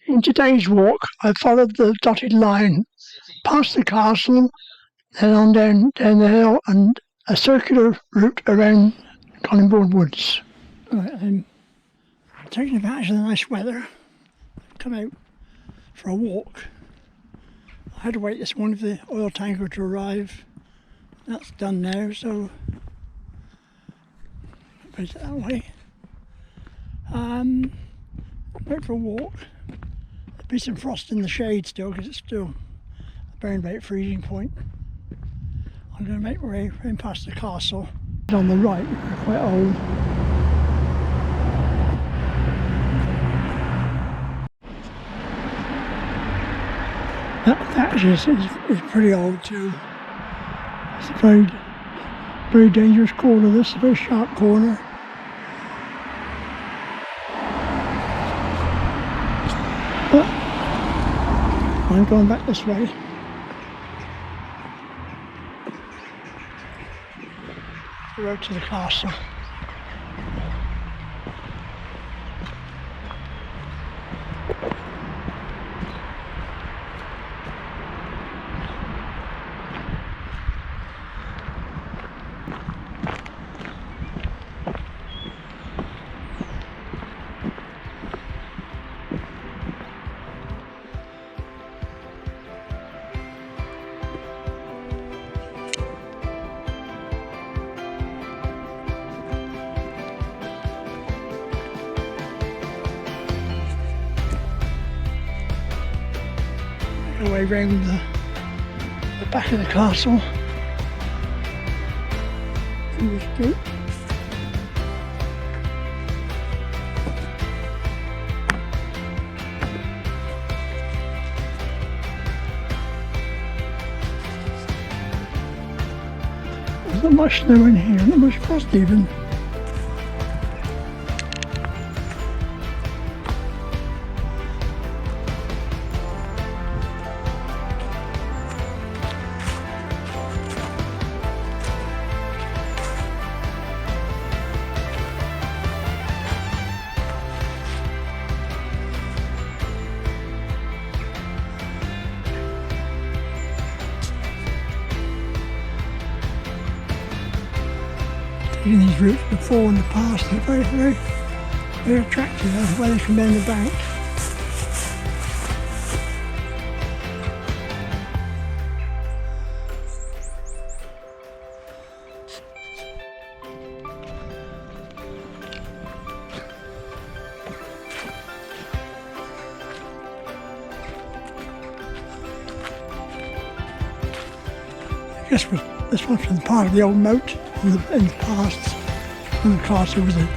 In today's walk, I followed the dotted line past the castle, then on down the hill and a circular route around Collingbourne woods. Right, I'm taking advantage of the nice weather. I've come out for a walk. I had to wait this morning for the oil tanker to arrive. That's done now, so I'll put it that way. Went for a walk. There'll be some frost in the shade still because it's still around about freezing point. I'm going to make my way in past the castle. On the right, quite old. That is pretty old too. It's a very dangerous corner, this is a very sharp corner. But I'm going back this way. The road to the castle. Way round the back of the castle through this gate. There's not much snow in here, not much frost even. Taken these routes before in the past, they're very attractive, the way they come down the bank. I guess this was part of the old moat in the past, when the castle was it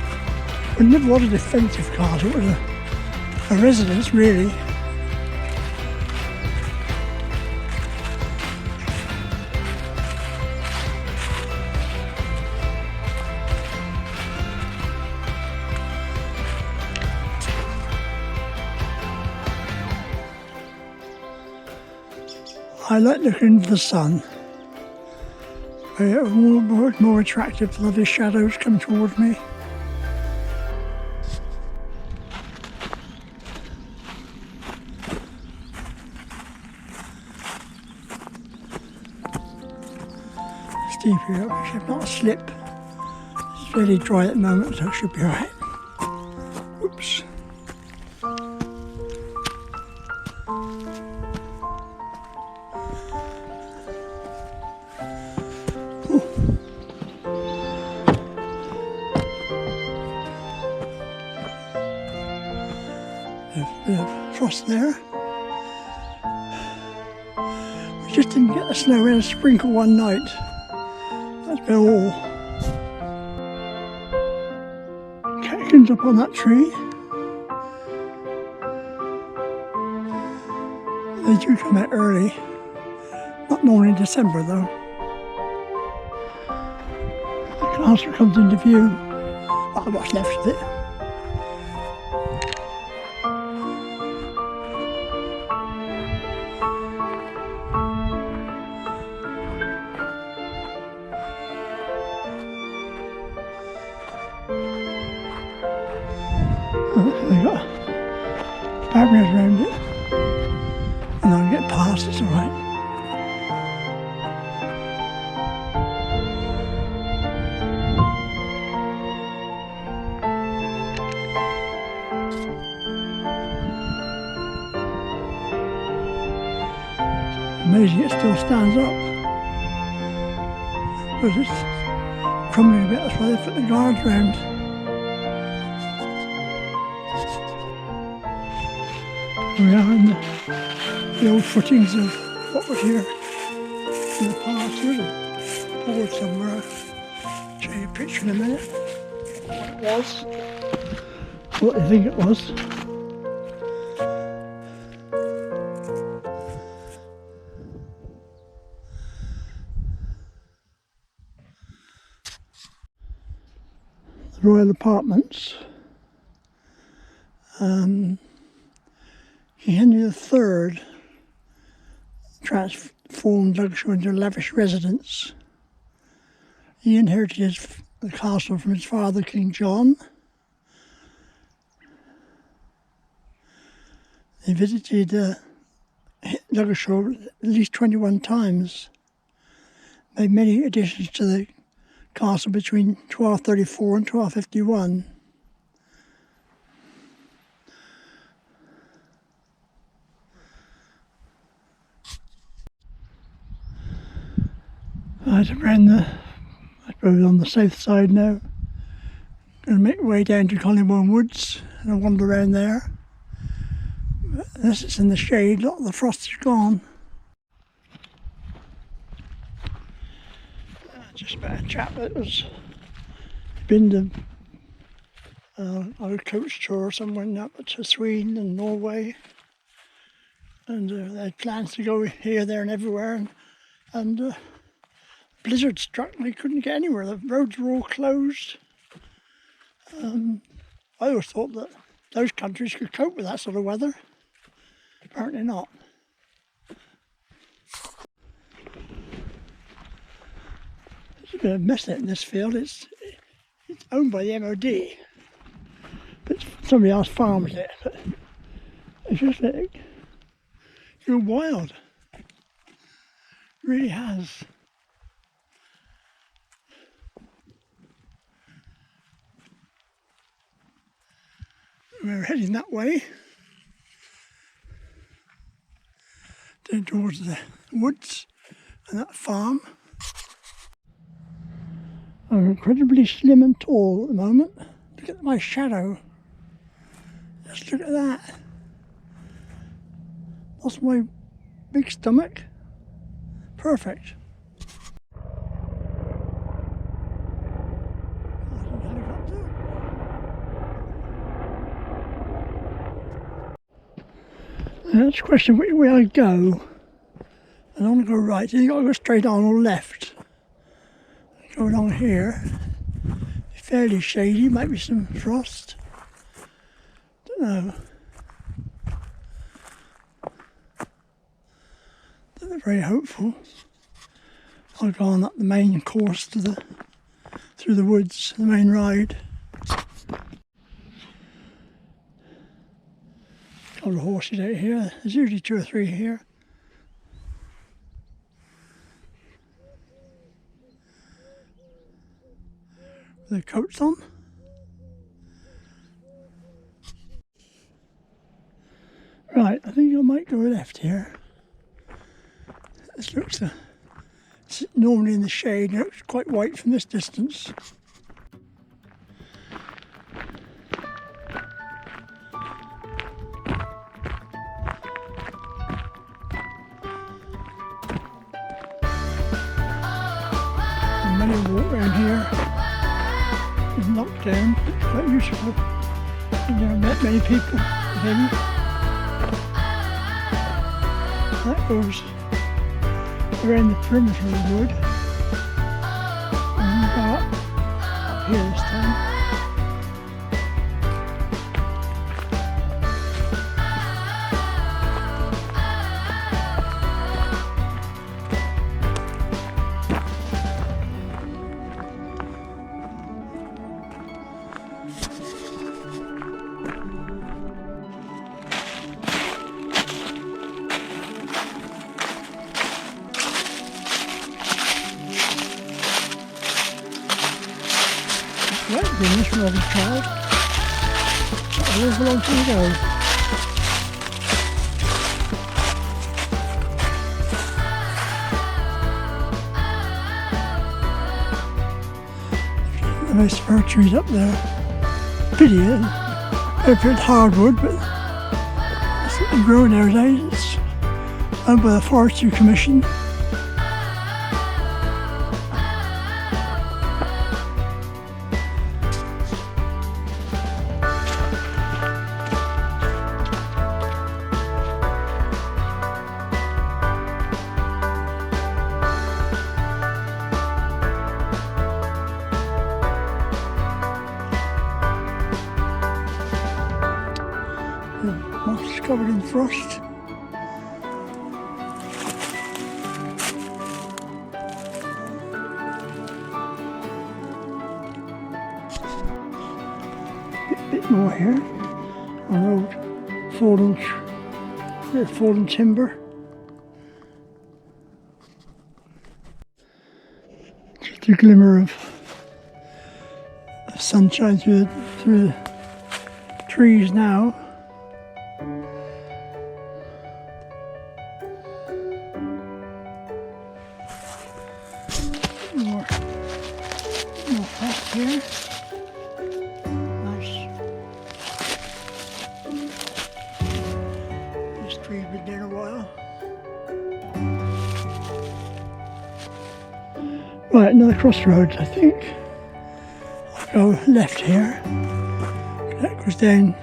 never was a defensive castle, it was a residence really. I like looking into the sun. More attractive, lovely shadows come towards me. Steep here, I should not slip. It's really dry at the moment, so it should be alright. Oops. Bit of frost there. We just didn't get the snow, we had a sprinkle one night. That's been all. Catkins up on that tree. They do come out early. Not normally in December though. The castle comes into view. Well, what's left of it. They got barriers around it. And I can get past, it's alright. Amazing it still stands up. Because it's crumbling a bit, that's why they put the guards round. We are in the old footings of what was here in the past. There's a board somewhere. I'll show you a picture in a minute. What it was. What I think it was. The Royal Apartments. King Henry III transformed Ludgershall into a lavish residence. He inherited the castle from his father, King John. He visited Ludgershall at least 21 times. Made many additions to the castle between 1234 and 1251. Right, I suppose on the south side now. Going to make my way down to Collingbourne Woods and I'll wander around there. But unless it's in the shade, a lot of the frost is gone. Just about a chap that was been to a coach tour somewhere up to Sweden and Norway, and they had plans to go here, there and everywhere, and blizzard struck and they couldn't get anywhere. The roads were all closed. I always thought that those countries could cope with that sort of weather. Apparently not. There's a bit of mess in this field. It's owned by the MOD, but somebody else farms it. But it's just like, you're wild. It really has. We're heading that way, down towards the woods and that farm. I'm incredibly slim and tall at the moment. Look at my shadow. Just look at that. That's my big stomach. Perfect. That's a question which way I go. I don't want to go right, you've got to go straight on or left. Go along here, fairly shady, might be some frost. Don't know. Don't look very hopeful. I'll go on up the main course to through the woods, the main ride. A couple of horses out here, there's usually 2 or 3 here. With their coats on. Right, I think I might go left here. This looks normally in the shade, it looks quite white from this distance. Many walk around here in lockdown. It's quite useful. I've never met many people, maybe. That goes around the perimeter of the wood. And we go up here this time. Goodness, when I was a child. That was a long time ago. Nice fir trees up there. Pity it. They're pretty hardwood, but that's what they grow nowadays. It's owned by the Forestry Commission. Moss covered in frost. Bit more here on old fallen timber. Just a glimmer of sunshine through the trees now. More frost here. Nice. This tree's been there a while. Right, another crossroads, I think. I'll go left here. That goes down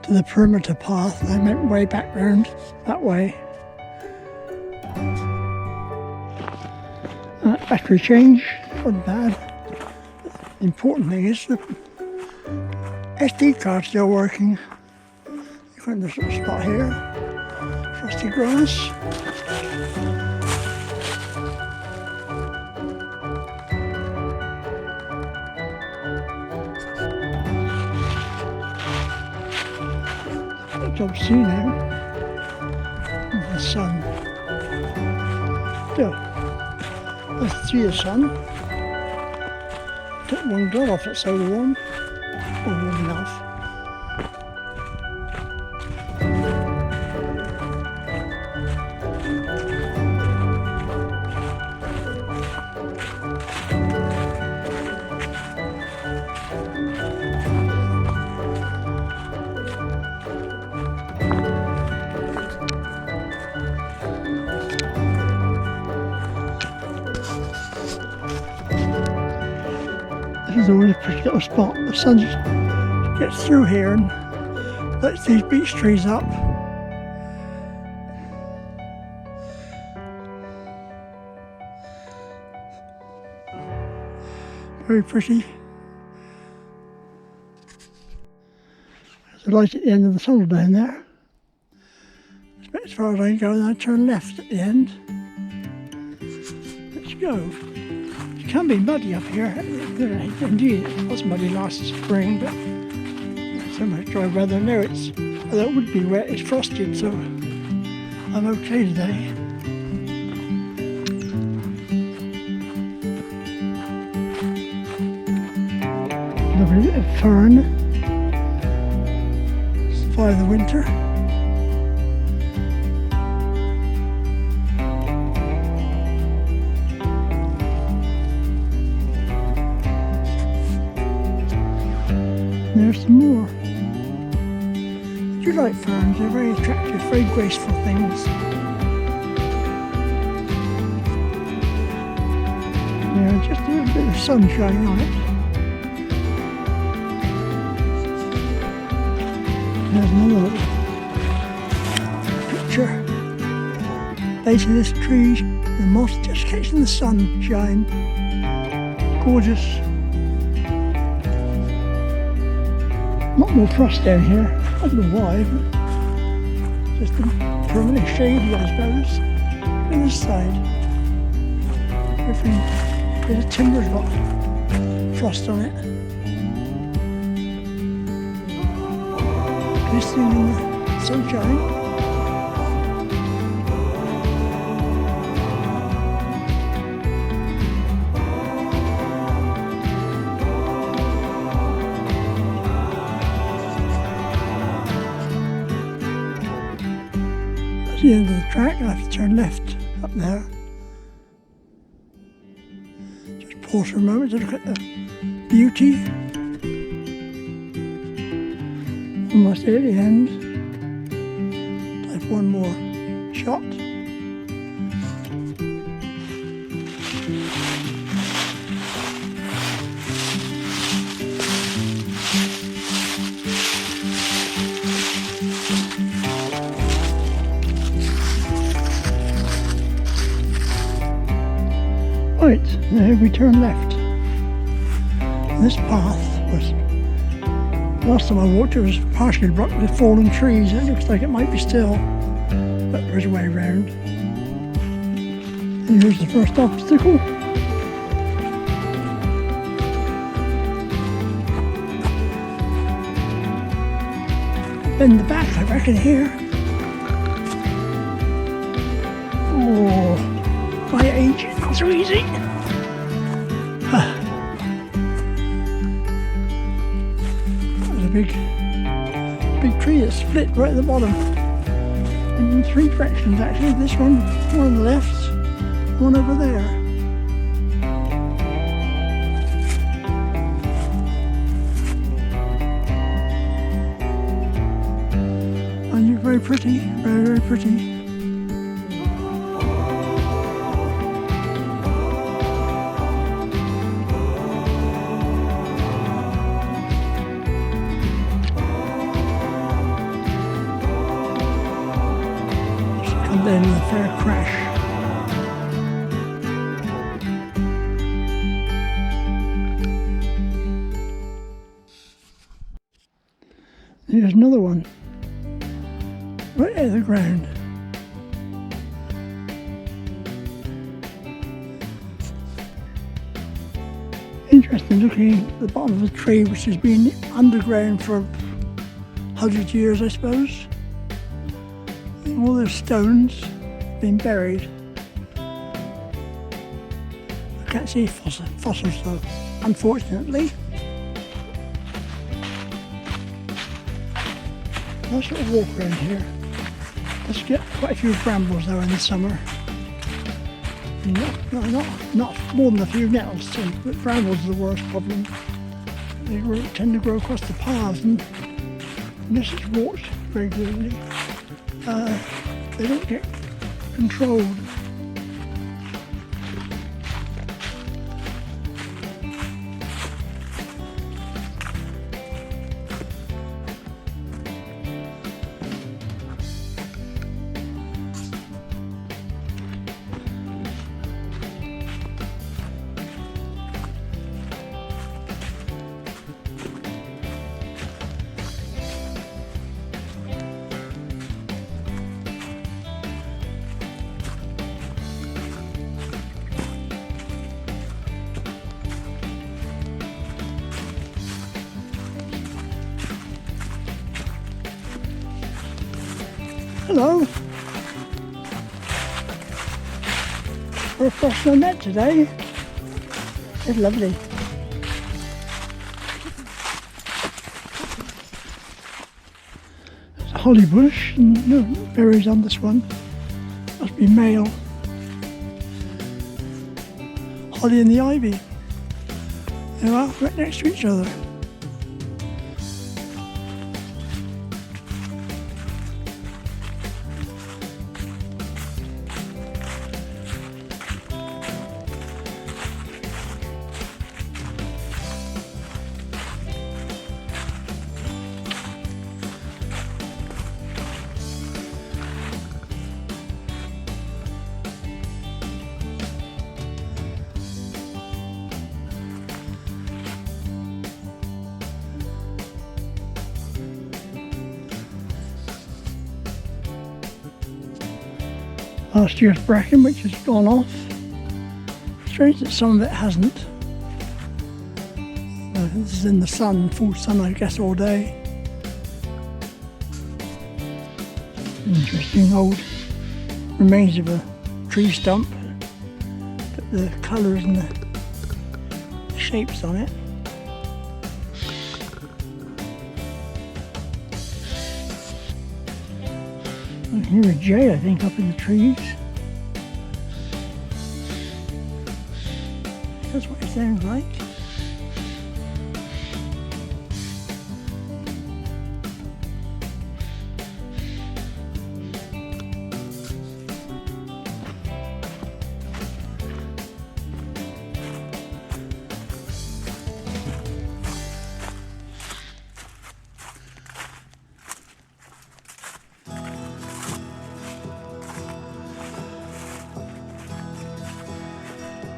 to the perimeter path. I went way back round that way. Battery change, not bad. The important thing is the SD card's still working. You got this little spot here, frosty grass. Job to see now. The sun. Still. Let's see the sun. Took one glove off, it's so warm. Or warm enough. This is always a pretty little spot. The sun gets through here and lets these beech trees up. Very pretty. There's a light at the end of the tunnel down there. As far as I can go, and I turn left at the end. Let's go. It can be muddy up here. Indeed, it was muddy last spring, but so much dry weather now. Although it would be wet, it's frosted, so I'm okay today. Lovely bit of fern. Survive the winter. There's some more. Do you like ferns? They're very attractive, very graceful things. Yeah, just a little bit of sunshine on it. There's another picture. Base of this tree, the moss just catching the sunshine. Gorgeous. Not more frost down here. I don't know why, but just a permanent shade, I suppose. On this side, everything, bit of timber's got frost on it. Glistening in the sunshine. That's the end of the track. I have to turn left up there. Just pause for a moment to look at the beauty. Almost at the end. Take one more shot. Right, now we turn left. This path was, last time I walked it was partially blocked with fallen trees. It looks like it might be still, but there's a way around. And here's the first obstacle. Bend the back, I reckon, here. Oh, my age, it's not so easy. Big tree that split right at the bottom in three directions actually. This one on the left, one over there. And you're very pretty, very, very pretty. Then the fair crash. Here's another one, right out of the ground. Interesting looking at the bottom of a tree which has been underground for 100 years, I suppose. All those stones been buried. I can't see fossils though, unfortunately. Nice little walk around here. Let's get quite a few brambles though in the summer. Not more than a few nettles too, but brambles are the worst problem. They tend to grow across the paths, and unless it's walked regularly, they don't get controlled. Hello. First person I met today. It's lovely. There's a holly bush and no berries on this one. Must be male. Holly and the ivy. They are right next to each other. Last year's bracken, which has gone off. Strange that some of it hasn't. This is in the sun, full sun I guess, all day. Interesting old remains of a tree stump. But the colours and the shapes on it. Hear a jay, I think, up in the trees. That's what it sounds like.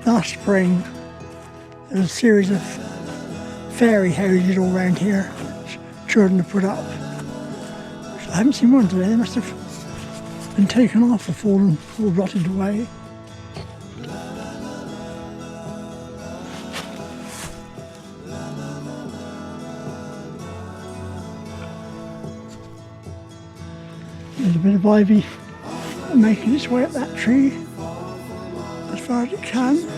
Last spring, there was a series of fairy houses all around here, children have put up. I haven't seen one today. They must have been taken off or fallen or rotted away. There's a bit of ivy making its way up that tree as far as it can.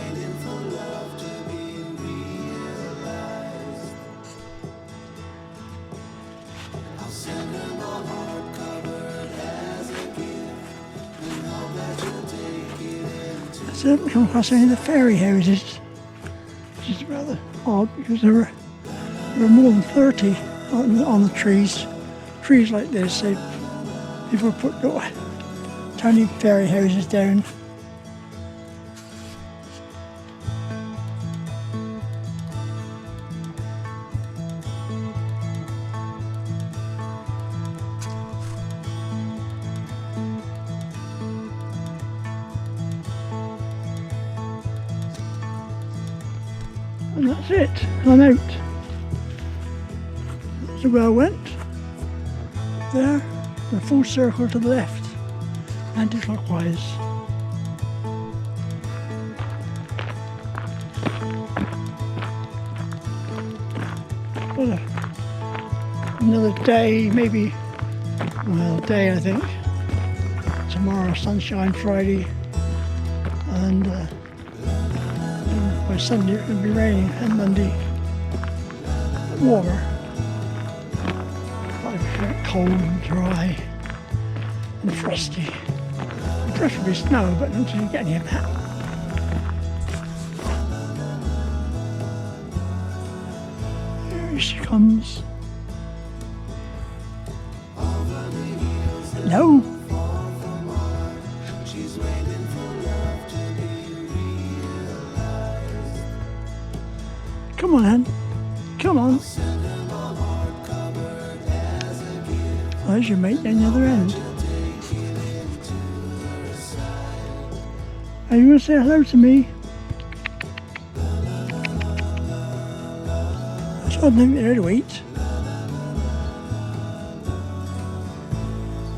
I haven't come across any of the fairy houses, which is rather odd because there were more than 30 on the trees. Trees like this, people put little tiny fairy houses down. And that's it, I'm out. That's where I went. There, a full circle to the left, anti-clockwise. But another day, maybe, well, day I think. Tomorrow, sunshine, Friday, and by Sunday it's going to be raining, and Monday warmer. Cold and dry and frosty. Preferably snow, but not until you get any of that. Here she comes. Hello. Come on, Anne. Come on. There's your mate down the other end. Are you going to say hello to me? I don't think they're here to eat.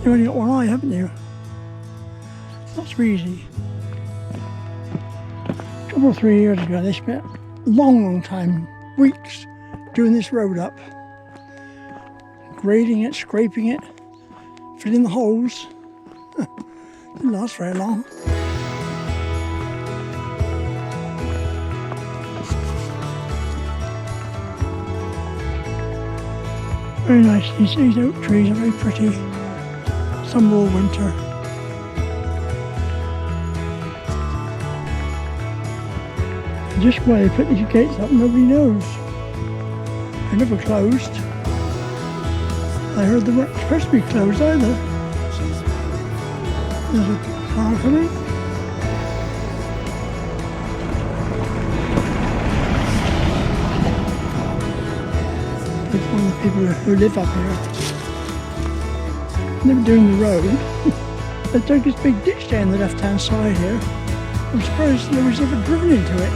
You've only got one eye, haven't you? Not so easy. A couple or 3 years ago, they spent a long time, weeks, doing this road up. Grading it, scraping it, filling the holes. Didn't last very long. Very nice. These oak trees are very pretty. Summer or winter. Just why they put these gates up, nobody knows. They're never closed. I heard they weren't supposed to be closed either. There's a car coming. It's one of the people who live up here. They were doing the road. They dug this big ditch down the left-hand side here. I'm surprised nobody's ever driven into it.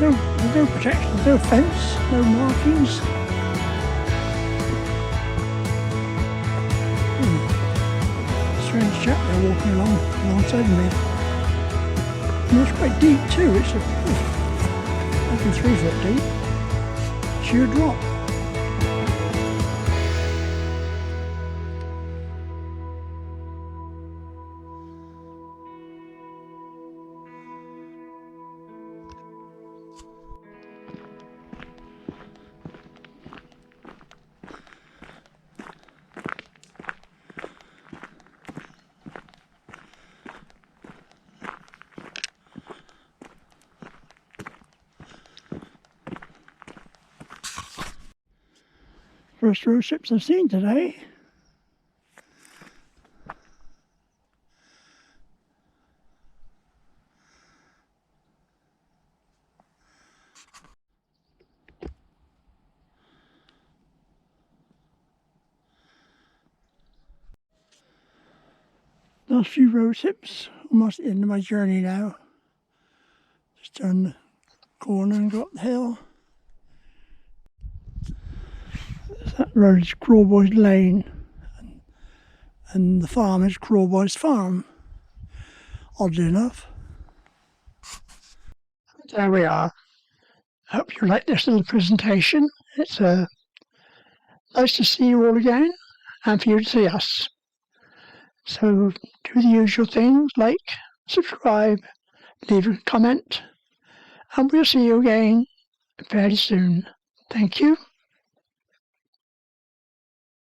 There's no protection, there's no fence, no markings. Strange chap there walking alongside of me. And it's quite deep too, it's maybe 3 foot deep. Sheer drop. first road ships I've seen today. Last few road ships, almost at the end of my journey now. Just turned the corner and got up the hill. That road is Crawboy's Lane, and the farm is Crawboy's Farm, oddly enough. There we are. I hope you like this little presentation. It's nice to see you all again, and for you to see us. So do the usual things, like, subscribe, leave a comment, and we'll see you again very soon. Thank you.